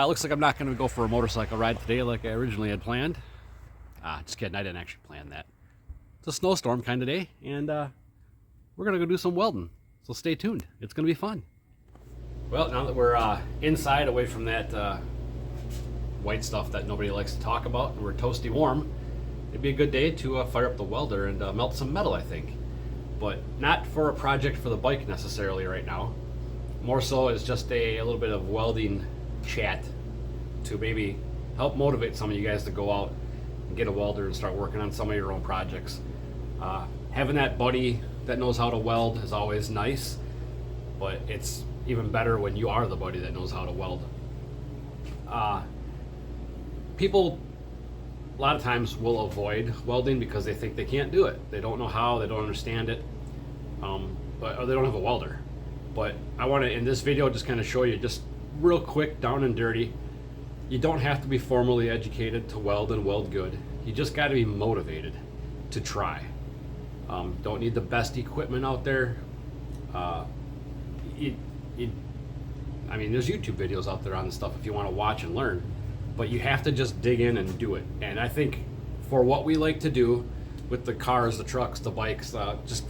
it looks like I'm not going to go for a motorcycle ride today like I originally had planned. Just kidding, I didn't actually plan that. It's a snowstorm kind of day, and we're going to go do some welding. So stay tuned. It's going to be fun. Well, now that we're inside, away from that white stuff that nobody likes to talk about, and we're toasty warm, it'd be a good day to fire up the welder and melt some metal, I think. But not for a project for the bike necessarily right now. More so as just a little bit of welding chat to maybe help motivate some of you guys to go out and get a welder and start working on some of your own projects. Having that buddy that knows how to weld is always nice, but it's even better when you are the buddy that knows how to weld. People a lot of times will avoid welding because they think they can't do it. They don't know how, they don't understand it, or they don't have a welder. But I want to, in this video, just kind of show you just real quick, down and dirty. You don't have to be formally educated to weld and weld good. You just got to be motivated to try. Don't need the best equipment out there. I mean, there's YouTube videos out there on this stuff if you want to watch and learn, but you have to just dig in and do it. And I think for what we like to do with the cars, the trucks, the bikes, just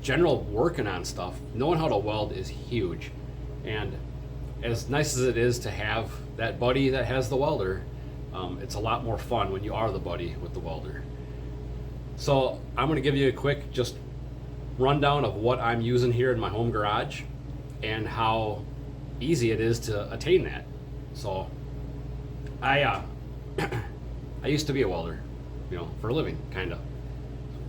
general working on stuff, knowing how to weld is huge. And as nice as it is to have that buddy that has the welder, it's a lot more fun when you are the buddy with the welder. So I'm going to give you a quick just rundown of what I'm using here in my home garage and how easy it is to attain that. So I used to be a welder, for a living, kind of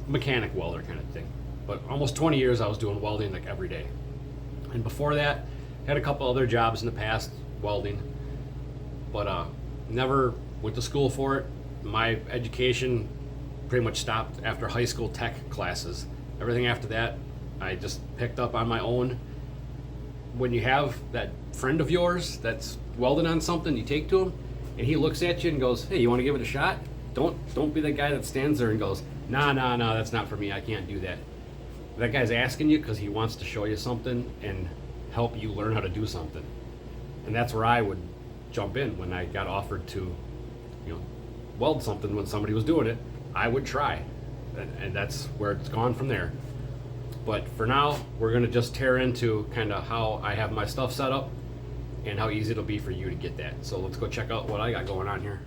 mechanic welder kind of thing. But almost 20 years I was doing welding like every day. And before that, had a couple other jobs in the past welding, but never went to school for it. My education pretty much stopped after high school tech classes. Everything after that, I just picked up on my own. When you have that friend of yours that's welding on something, you take to him, and he looks at you and goes, "Hey, you want to give it a shot?" Don't be the guy that stands there and goes, Nah, that's not for me. I can't do that." That guy's asking you because he wants to show you something and help you learn how to do something. And that's where I would jump in when I got offered to, weld something when somebody was doing it. I would try, and that's where it's gone from there. But for now, we're going to just tear into kind of how I have my stuff set up and how easy it'll be for you to get that. So let's go check out what I got going on here.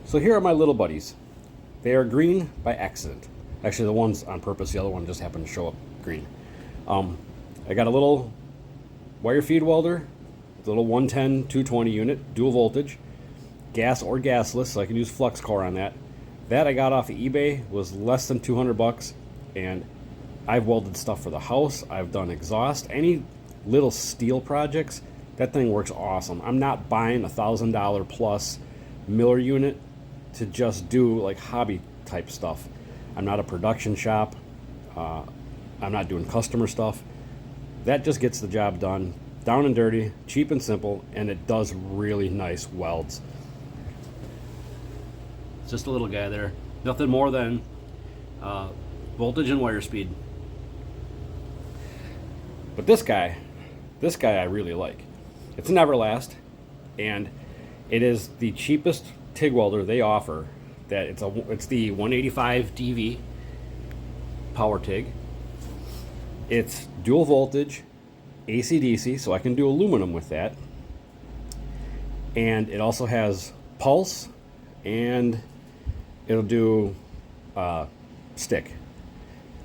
So here are my little buddies. They are green by accident. Actually, the one's on purpose. The other one just happened to show up green. I got a little wire feed welder, the little 110 220 unit, dual voltage, gas or gasless, so I can use flux core on that. That I got off of eBay, was less than 200 bucks, and I've welded stuff for the house. I've done exhaust, any little steel projects. That thing works awesome. I'm not buying $1,000 plus Miller unit to just do like hobby type stuff. I'm not a production shop. I'm not doing customer stuff. That just gets the job done, down and dirty, cheap and simple, and it does really nice welds. It's just a little guy there. Nothing more than voltage and wire speed. But this guy I really like. It's an Everlast, and it is the cheapest TIG welder they offer. That it's the 185 DV power TIG. It's dual voltage, AC/DC, so I can do aluminum with that. And it also has pulse, and it'll do stick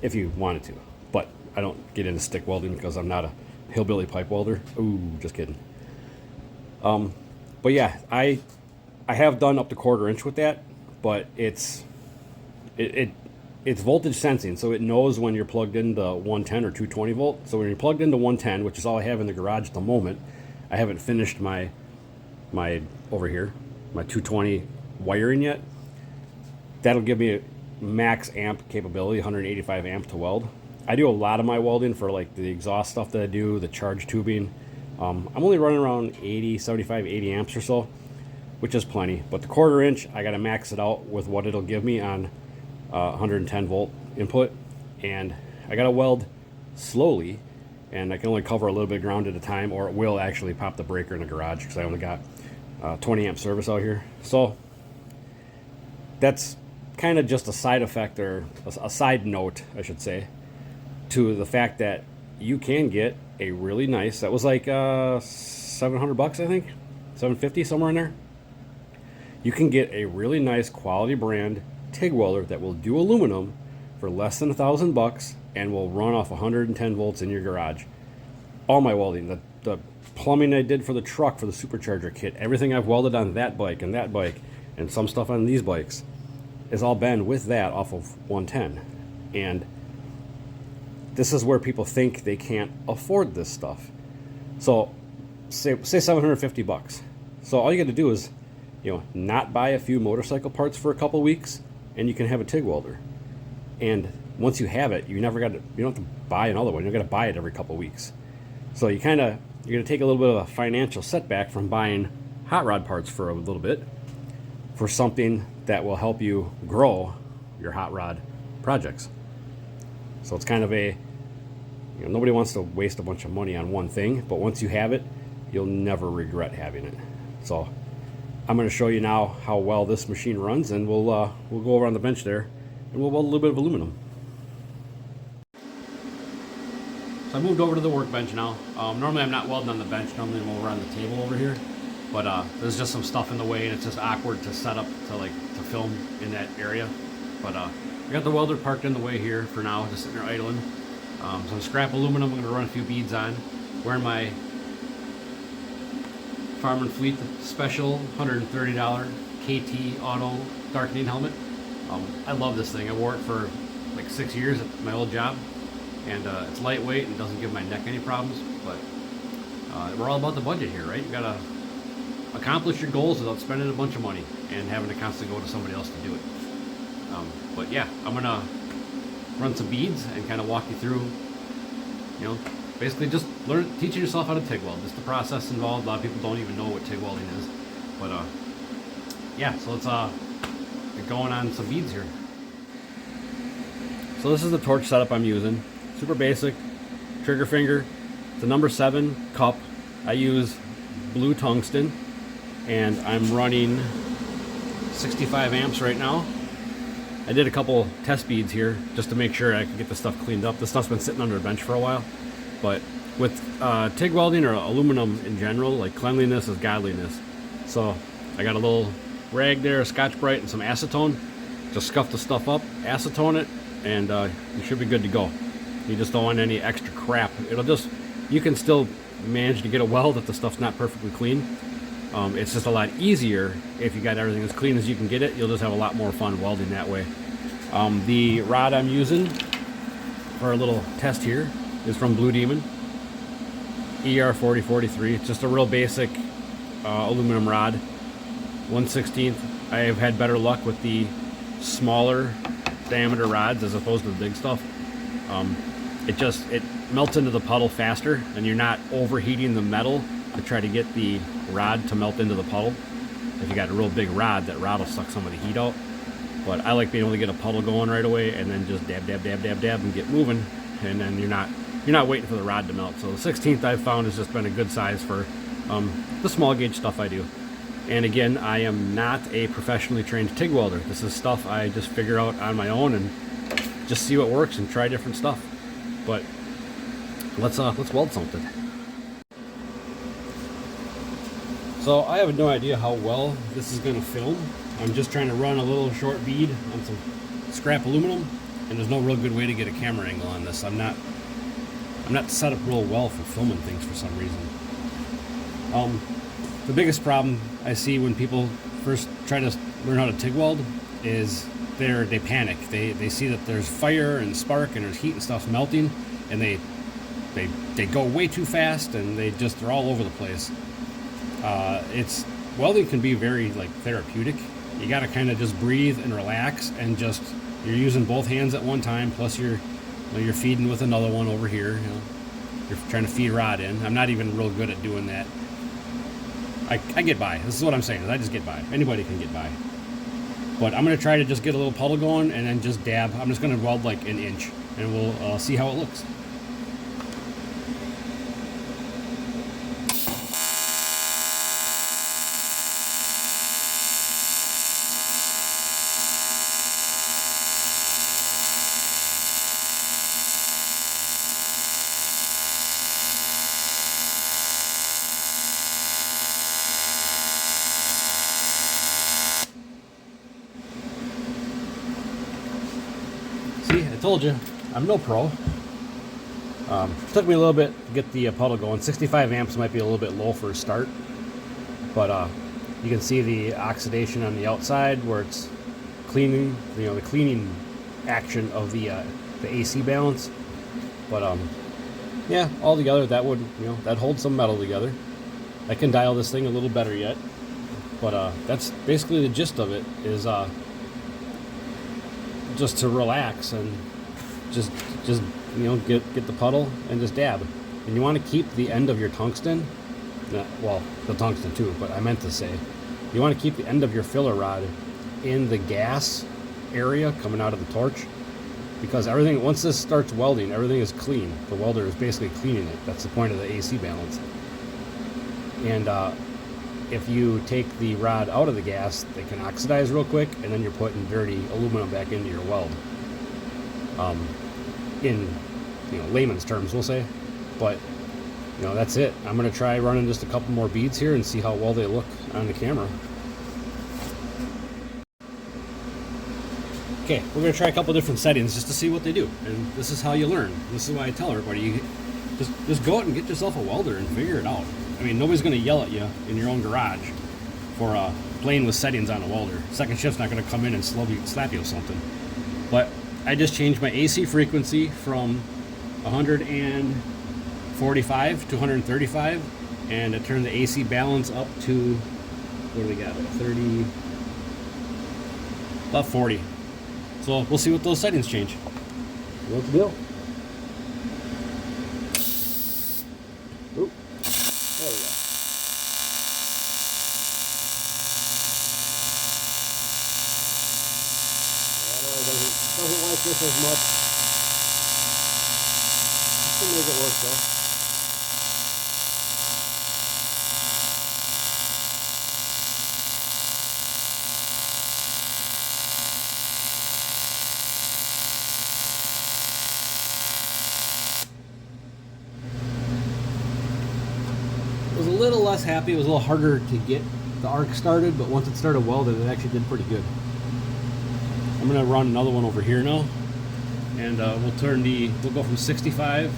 if you wanted to. But I don't get into stick welding because I'm not a hillbilly pipe welder. Ooh, just kidding. But yeah, I have done up to 1/4 inch with that, but it's voltage sensing, so it knows when you're plugged into 110 or 220 volt. So when you're plugged into 110, which is all I have in the garage at the moment, I haven't finished my over here, my 220 wiring yet. That'll give me a max amp capability, 185 amp to weld. I do a lot of my welding for like the exhaust stuff that I do, the charge tubing. I'm only running around 75, 80 amps or so, which is plenty. But the 1/4 inch, I got to max it out with what it'll give me on 110 volt input. And I got to weld slowly and I can only cover a little bit of ground at a time, or it will actually pop the breaker in the garage because I only got 20 amp service out here. So that's kind of just a side effect, or a side note, I should say, to the fact that you can get a really nice, that was like $700, I think, 750, somewhere in there. You can get a really nice quality brand TIG welder that will do aluminum for less than $1,000 and will run off 110 volts in your garage. All my welding, the plumbing I did for the truck, for the supercharger kit, everything I've welded on that bike and some stuff on these bikes has all been with that off of 110. And this is where people think they can't afford this stuff. So say $750. So all you got to do is, not buy a few motorcycle parts for a couple weeks, and you can have a TIG welder. And once you have it, you don't have to buy another one. You got to buy it every couple weeks. So you're going to take a little bit of a financial setback from buying hot rod parts for a little bit for something that will help you grow your hot rod projects. So it's kind of a, nobody wants to waste a bunch of money on one thing, but once you have it, you'll never regret having it. So I'm going to show you now how well this machine runs, and we'll go over on the bench there and we'll weld a little bit of aluminum. So I moved over to the workbench now. Normally I'm not welding on the bench, normally I'm over on the table over here, but there's just some stuff in the way and it's just awkward to set up to film in that area. But I got the welder parked in the way here for now, just sitting there idling. Some scrap aluminum I'm going to run a few beads on. Wearing my Farm and Fleet special $130 KT auto darkening helmet. I love this thing. I wore it for like 6 years at my old job, and it's lightweight and doesn't give my neck any problems. But we're all about the budget here, right? You gotta accomplish your goals without spending a bunch of money and having to constantly go to somebody else to do it. But yeah, I'm gonna run some beads and kind of walk you through, basically just teaching yourself how to TIG weld. Just the process involved. A lot of people don't even know what TIG welding is. But yeah, so let's get going on some beads here. So this is the torch setup I'm using. Super basic, trigger finger. It's a number 7 cup. I use blue tungsten, and I'm running 65 amps right now. I did a couple test beads here just to make sure I could get the stuff cleaned up. This stuff's been sitting under a bench for a while. But with TIG welding or aluminum in general, like cleanliness is godliness. So I got a little rag there, Scotch-Brite, and some acetone. Just scuff the stuff up, acetone it, and you should be good to go. You just don't want any extra crap. You can still manage to get a weld if the stuff's not perfectly clean. It's just a lot easier if you got everything as clean as you can get it. You'll just have a lot more fun welding that way. The rod I'm using for a little test here is from Blue Demon, ER4043. It's just a real basic aluminum rod, 1/16. I have had better luck with the smaller diameter rods as opposed to the big stuff. It melts into the puddle faster, and you're not overheating the metal to try to get the rod to melt into the puddle. If you got a real big rod, that rod will suck some of the heat out. But I like being able to get a puddle going right away and then just dab, dab, dab, dab, dab, and get moving. And then you're not waiting for the rod to melt. So the 16th I've found has just been a good size for the small gauge stuff I do. And again, I am not a professionally trained TIG welder. This is stuff I just figure out on my own and just see what works and try different stuff. But let's weld something. So I have no idea how well this is going to film. I'm just trying to run a little short bead on some scrap aluminum, and there's no real good way to get a camera angle on this. I'm not set up real well for filming things for some reason. The biggest problem I see when people first try to learn how to TIG weld is they panic. They see that there's fire and spark and there's heat and stuff melting, and they go way too fast, and they're all over the place. Welding can be very therapeutic. You got to kind of just breathe and relax, and you're using both hands at one time, plus you're feeding with another one over here. You're trying to feed rod in. I'm not even real good at doing that. I get by. This is what I'm saying, is I just get by. Anybody can get by. But I'm going to try to just get a little puddle going and then just dab. I'm just going to weld like an inch, and we'll see how it looks. told you, I'm no pro. Took me a little bit to get the puddle going. 65 amps might be a little bit low for a start, but you can see the oxidation on the outside where it's cleaning, the cleaning action of the AC balance. But yeah, all together that would, that holds some metal together. I can dial this thing a little better yet, but that's basically the gist of it. Is just to relax and just get the puddle and just dab. And you want to keep the end of your tungsten, well, the tungsten too, but I meant to say, you want to keep the end of your filler rod in the gas area coming out of the torch, because everything, once this starts welding, everything is clean. The welder is basically cleaning it. That's the point of the AC balance. And if you take the rod out of the gas, they can oxidize real quick, and then you're putting dirty aluminum back into your weld. In layman's terms, we'll say. But that's it. I'm gonna try running just a couple more beads here and see how well they look on the camera. Okay, we're gonna try a couple different settings just to see what they do, and this is how you learn. This is why I tell everybody, you just go out and get yourself a welder and figure it out. I mean, nobody's gonna yell at you in your own garage for playing with settings on a welder. Second shift's not gonna come in and slap you with something. But I just changed my AC frequency from 145 to 135, and I turned the AC balance up to, what do we got, 30, about 40. So we'll see what those settings change. Let's go. Oop. There we go. Doesn't like this as much. Can make it work though. Was a little less happy. It was a little harder to get the arc started, but once it started welded, it actually did pretty good. I'm gonna run another one over here now, and we'll go from 65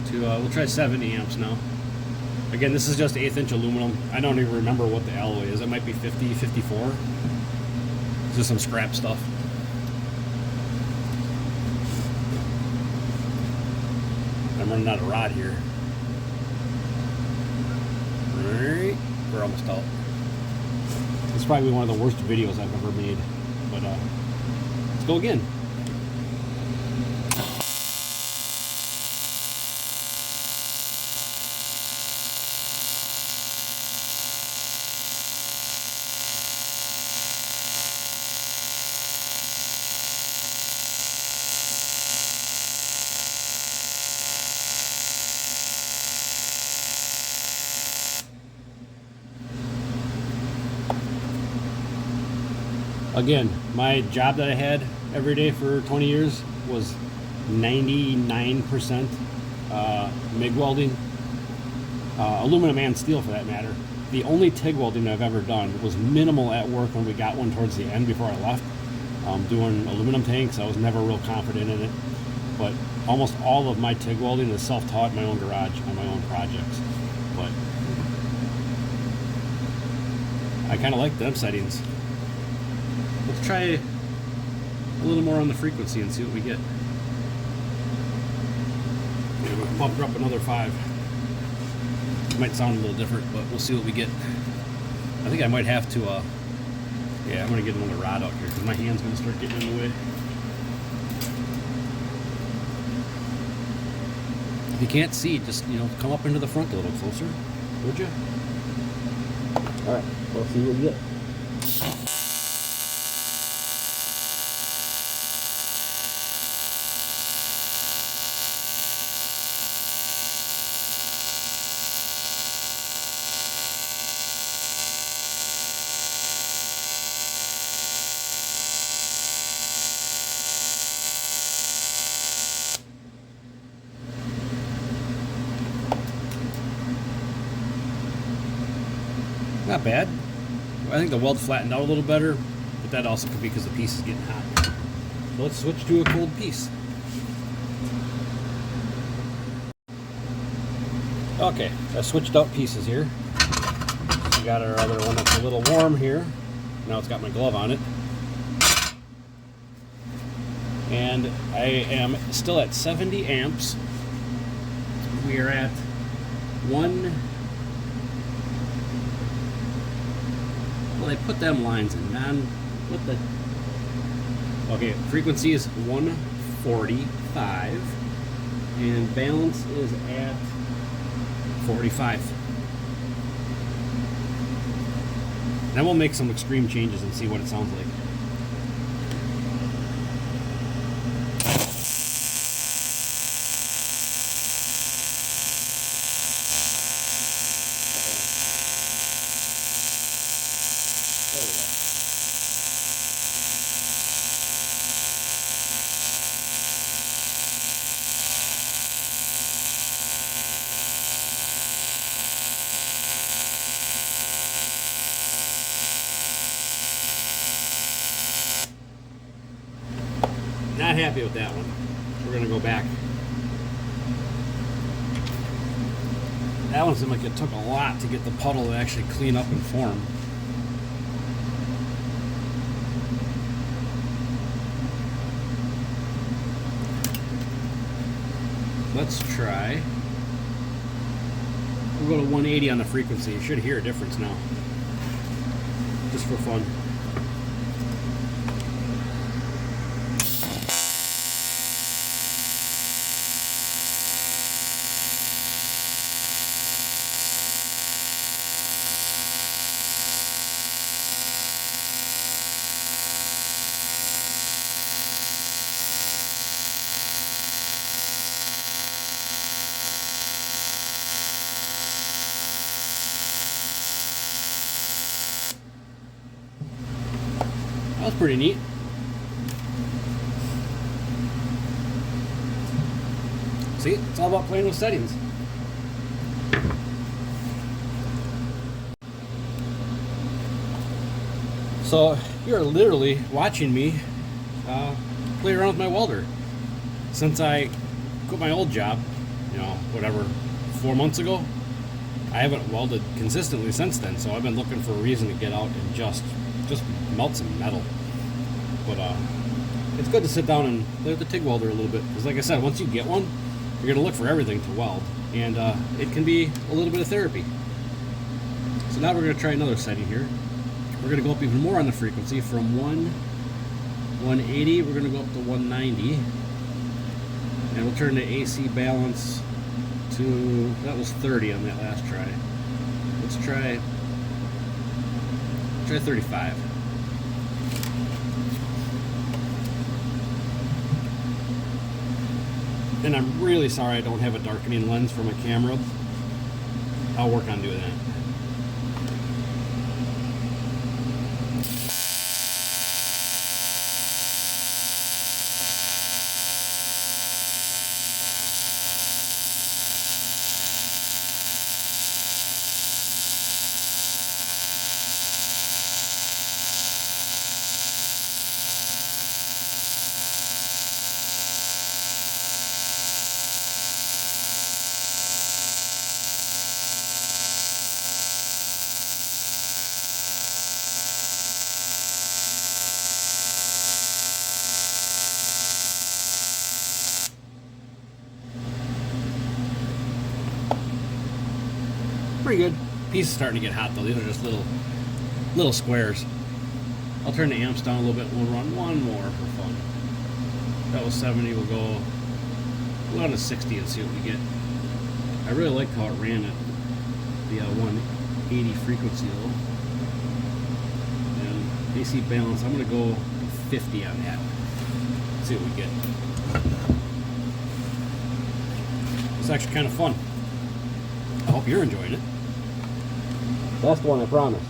to we'll try 70 amps now. Again, this is just 1/8 inch aluminum. I don't even remember what the alloy is. It might be 50, 54. It's just some scrap stuff. I'm running out of rod here. Alright, we're almost out. It's probably one of the worst videos I've ever made, but let's go again. Again, my job that I had every day for 20 years was 99% MIG welding, aluminum and steel for that matter. The only TIG welding I've ever done was minimal at work when we got one towards the end before I left. Doing aluminum tanks, I was never real confident in it. But almost all of my TIG welding is self-taught in my own garage on my own projects. But I kind of like them settings. Let's try a little more on the frequency and see what we get. Yeah, we'll pump her up another 5. It might sound a little different, but we'll see what we get. I think I might have to, yeah, I'm going to get another rod out here because my hand's going to start getting in the way. If you can't see, just, come up into the front a little closer, would you? All right, we'll see what we get. Not bad. I think the weld flattened out a little better, but that also could be because the piece is getting hot. let's switch to a cold piece. Okay, I switched out pieces here. We got our other one that's a little warm here. Now it's got my glove on it. And I am still at 70 amps. We are at well, they put them lines in, man. What the? Okay, frequency is 145, and balance is at 45. Then we'll make some extreme changes and see what it sounds like. There we go. Not happy with that one. We're gonna go back. That one seemed like it took a lot to get the puddle to actually clean up and form. Let's try. We'll go to 180 on the frequency. You should hear a difference now. Just for fun. That was pretty neat. See, it's all about playing with settings. So you're literally watching me play around with my welder. Since I quit my old job, whatever, 4 months ago, I haven't welded consistently since then. So I've been looking for a reason to get out and just melt some metal. But it's good to sit down and play with the TIG welder a little bit, because like I said, once you get one, you're going to look for everything to weld, and it can be a little bit of therapy. So now we're going to try another setting here. We're going to go up even more on the frequency. From 180, we're going to go up to 190, and we'll turn the AC balance to, that was 30 on that last try. Let's try 35. And I'm really sorry I don't have a darkening lens for my camera. I'll work on doing that. Pretty good. Piece is starting to get hot though. These are just little squares. I'll turn the amps down a little bit. We'll run one more for fun. That was 70. We'll go down to 60 and see what we get. I really liked how it ran at the 180 frequency though. And AC balance, I'm going to go 50 on that. See what we get. It's actually kind of fun. I hope you're enjoying it. Last one, I promise.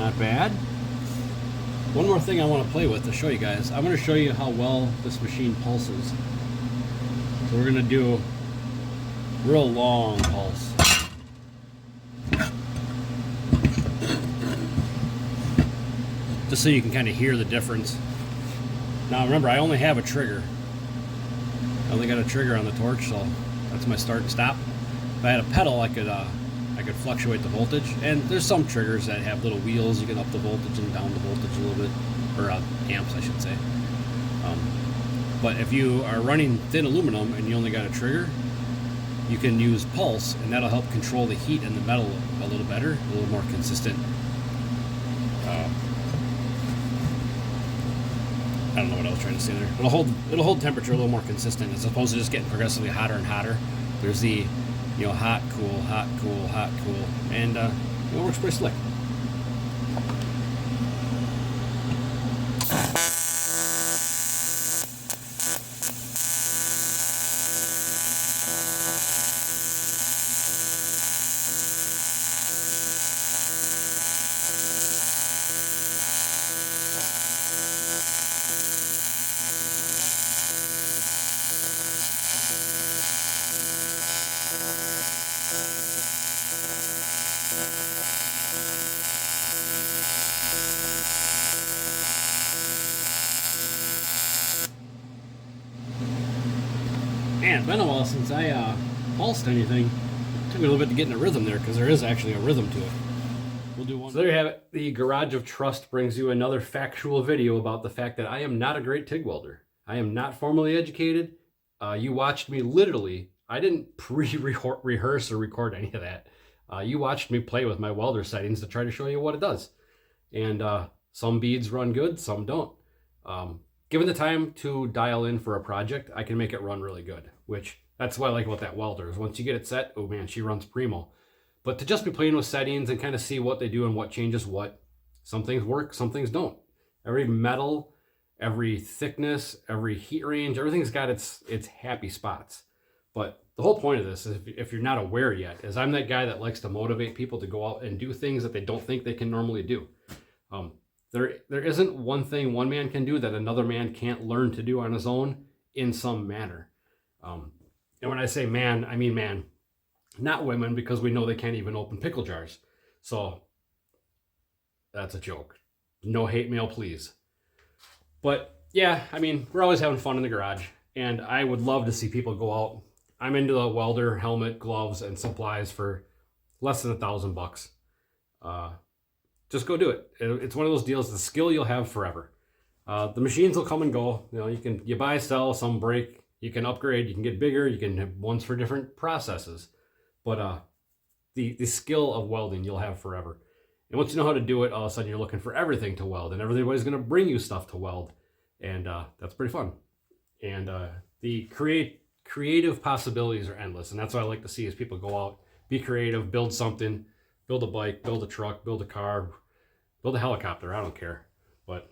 Not bad. One more thing I want to play with to show you guys. I'm going to show you how well this machine pulses. So we're going to do real long pulse. Just so you can kind of hear the difference. Now remember, I only have a trigger. I only got a trigger on the torch, so that's my start and stop. If I had a pedal, I could fluctuate the voltage. And there's some triggers that have little wheels. You can up the voltage and down the voltage a little bit, or amps, I should say. But if you are running thin aluminum and you only got a trigger, you can use pulse, and that'll help control the heat in the metal a little better, a little more consistent. I don't know what I was trying to say there. It'll hold temperature a little more consistent as opposed to just getting progressively hotter and hotter. There's the, hot, cool, hot, cool, hot, cool, and it works pretty slick. Man, it's been a while since I pulsed anything. It took me a little bit to get in a rhythm there because there is actually a rhythm to it. We'll do one. So there you have it. The Garage of Trust brings you another factual video about the fact that I am not a great TIG welder. I am not formally educated. You watched me literally. I didn't pre-rehearse or record any of that. You watched me play with my welder settings to try to show you what it does. And some beads run good, some don't. Given the time to dial in for a project, I can make it run really good, which that's what I like about that welder is once you get it set, oh man, she runs primo. But to just be playing with settings and kind of see what they do and what changes what, some things work, some things don't. Every metal, every thickness, every heat range, everything's got its happy spots. But the whole point of this is if you're not aware yet, is I'm that guy that likes to motivate people to go out and do things that they don't think they can normally do. There isn't one thing one man can do that another man can't learn to do on his own in some manner. And when I say man, I mean man, not women, because we know they can't even open pickle jars. So that's a joke. No hate mail, please. But yeah, I mean, we're always having fun in the garage, and I would love to see people go out. I'm into the welder, helmet, gloves, and supplies for less than $1,000. Just go do it. It's one of those deals, the skill you'll have forever. The machines will come and go. You buy, sell, some break. You can upgrade, you can get bigger, you can have ones for different processes. But the skill of welding you'll have forever. And once you know how to do it, all of a sudden you're looking for everything to weld, and everybody's going to bring you stuff to weld. And that's pretty fun. And the creative possibilities are endless. And that's what I like to see is people go out, be creative, build something, build a bike, build a truck, build a car, build a helicopter, I don't care. But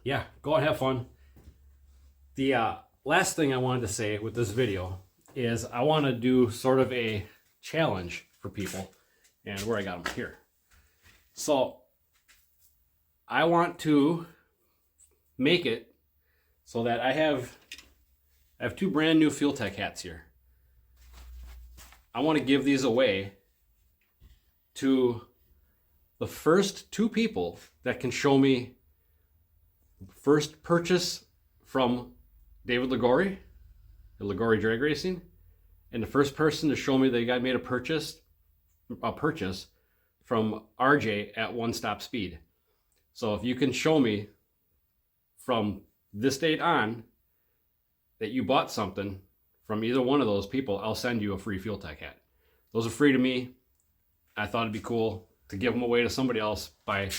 yeah, go out and have fun. The last thing I wanted to say with this video is I want to do sort of a challenge for people. And where I got them here. So I want to make it so that I have 2 brand new Fuel Tech hats here. I want to give these away to the first 2 people that can show me first purchase from David Ligori, the Ligori Drag Racing, and the first person to show me they got made a purchase from RJ at One Stop Speed. So if you can show me from this date on that you bought something from either one of those people, I'll send you a free Fuel Tech hat. Those are free to me. I thought it'd be cool to give them away to somebody else by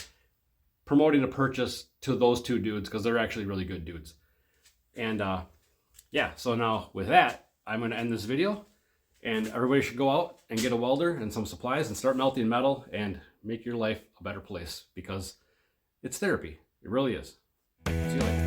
promoting a purchase to those 2 dudes because they're actually really good dudes. And yeah, so now with that, I'm going to end this video, and everybody should go out and get a welder and some supplies and start melting metal and make your life a better place because it's therapy. It really is. See you later.